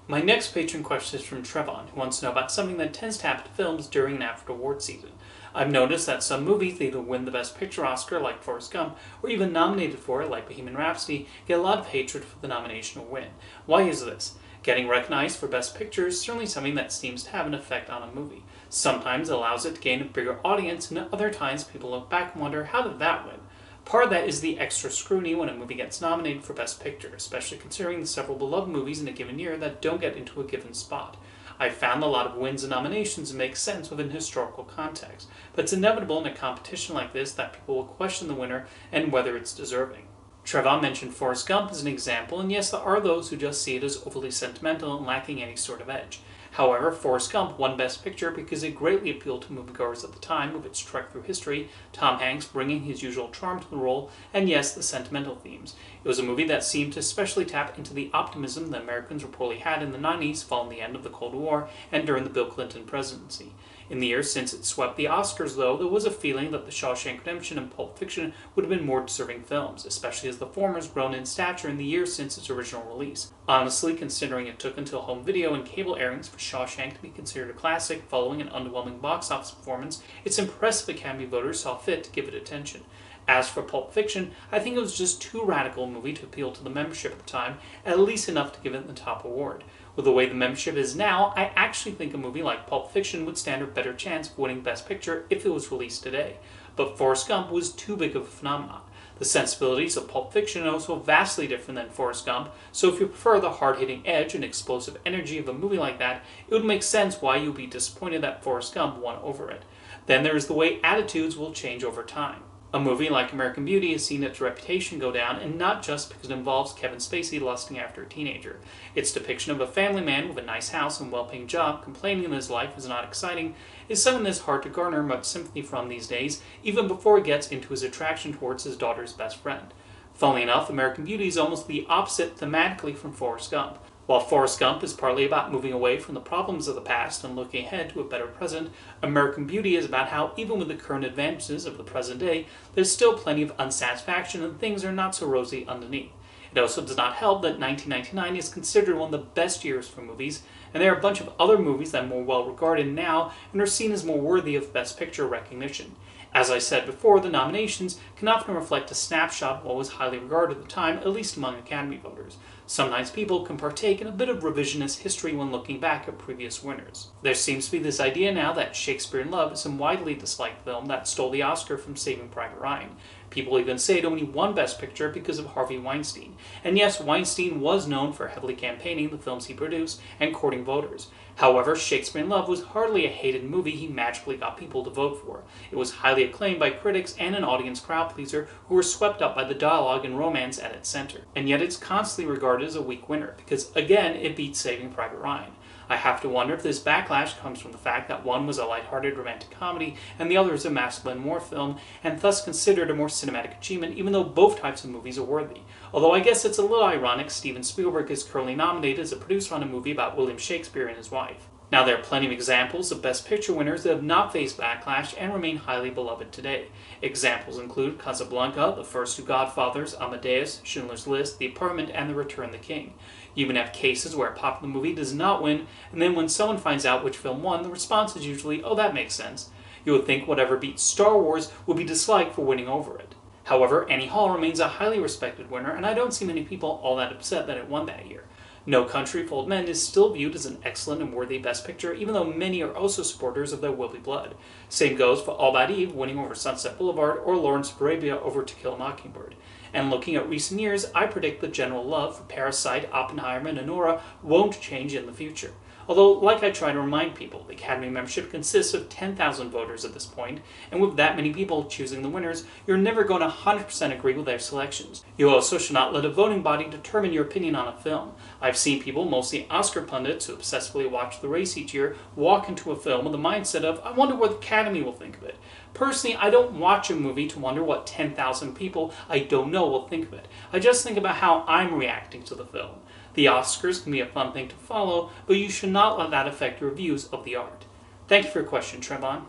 My next patron question is from Trevon, who wants to know about something that tends to happen to films during and after award season. I've noticed that some movies that either win the Best Picture Oscar, like Forrest Gump, or even nominated for it, like Bohemian Rhapsody, get a lot of hatred for the nomination or win. Why is this? Getting recognized for Best Picture is certainly something that seems to have an effect on a movie. Sometimes it allows it to gain a bigger audience, and other times people look back and wonder, how did that win? Part of that is the extra scrutiny when a movie gets nominated for Best Picture, especially considering the several beloved movies in a given year that don't get into a given spot. I've found a lot of wins and nominations make sense within historical context, but it's inevitable in a competition like this that people will question the winner and whether it's deserving. Trevon mentioned Forrest Gump as an example, and yes, there are those who just see it as overly sentimental and lacking any sort of edge. However, Forrest Gump won Best Picture because it greatly appealed to moviegoers at the time with its trek through history, Tom Hanks bringing his usual charm to the role, and yes, the sentimental themes. It was a movie that seemed to especially tap into the optimism that Americans reportedly had in the 90s following the end of the Cold War and during the Bill Clinton presidency. In the years since it swept the Oscars, though, there was a feeling that The Shawshank Redemption and Pulp Fiction would have been more deserving films, especially as the former has grown in stature in the years since its original release. Honestly, considering it took until home video and cable airings for Shawshank to be considered a classic following an underwhelming box office performance, it's impressive Academy voters saw fit to give it attention. As for Pulp Fiction, I think it was just too radical a movie to appeal to the membership at the time, at least enough to give it the top award. With the way the membership is now, I actually think a movie like Pulp Fiction would stand a better chance of winning Best Picture if it was released today. But Forrest Gump was too big of a phenomenon. The sensibilities of Pulp Fiction are also vastly different than Forrest Gump, so if you prefer the hard-hitting edge and explosive energy of a movie like that, it would make sense why you'd be disappointed that Forrest Gump won over it. Then there is the way attitudes will change over time. A movie like American Beauty has seen its reputation go down, and not just because it involves Kevin Spacey lusting after a teenager. Its depiction of a family man with a nice house and well-paying job complaining that his life is not exciting is something that's hard to garner much sympathy from these days, even before he gets into his attraction towards his daughter's best friend. Funnily enough, American Beauty is almost the opposite thematically from Forrest Gump. While Forrest Gump is partly about moving away from the problems of the past and looking ahead to a better present, American Beauty is about how, even with the current advances of the present day, there's still plenty of unsatisfaction and things are not so rosy underneath. It also does not help that 1999 is considered one of the best years for movies, and there are a bunch of other movies that are more well regarded now and are seen as more worthy of Best Picture recognition. As I said before, the nominations can often reflect a snapshot of what was highly regarded at the time, at least among Academy voters. Sometimes people can partake in a bit of revisionist history when looking back at previous winners. There seems to be this idea now that Shakespeare in Love is a widely disliked film that stole the Oscar from Saving Private Ryan. People even say it only won Best Picture because of Harvey Weinstein. And yes, Weinstein was known for heavily campaigning the films he produced and courting voters. However, Shakespeare in Love was hardly a hated movie he magically got people to vote for. It was highly acclaimed by critics and an audience crowd pleaser who were swept up by the dialogue and romance at its center. And yet it's constantly regarded as a weak winner, because again, it beats Saving Private Ryan. I have to wonder if this backlash comes from the fact that one was a lighthearted romantic comedy and the other is a masculine war film, and thus considered a more cinematic achievement, even though both types of movies are worthy. Although I guess it's a little ironic Steven Spielberg is currently nominated as a producer on a movie about William Shakespeare and his wife. Now, there are plenty of examples of Best Picture winners that have not faced backlash and remain highly beloved today. Examples include Casablanca, the first two Godfathers, Amadeus, Schindler's List, The Apartment, and The Return of the King. You even have cases where a popular movie does not win, and then when someone finds out which film won, the response is usually, "Oh, that makes sense." You would think whatever beats Star Wars would be disliked for winning over it. However, Annie Hall remains a highly respected winner, and I don't see many people all that upset that it won that year. No Country for Old Men is still viewed as an excellent and worthy Best Picture, even though many are also supporters of There Will Be Blood. Same goes for All About Eve winning over Sunset Boulevard or Lawrence of Arabia over To Kill a Mockingbird. And looking at recent years, I predict the general love for Parasite, Oppenheimer, and Anora won't change in the future. Although, like I try to remind people, the Academy membership consists of 10,000 voters at this point, and with that many people choosing the winners, you're never going to 100% agree with their selections. You also should not let a voting body determine your opinion on a film. I've seen people, mostly Oscar pundits who obsessively watch the race each year, walk into a film with the mindset of, I wonder what the Academy will think of it. Personally, I don't watch a movie to wonder what 10,000 people I don't know will think of it. I just think about how I'm reacting to the film. The Oscars can be a fun thing to follow, but you should not let that affect your views of the art. Thank you for your question, Trevon.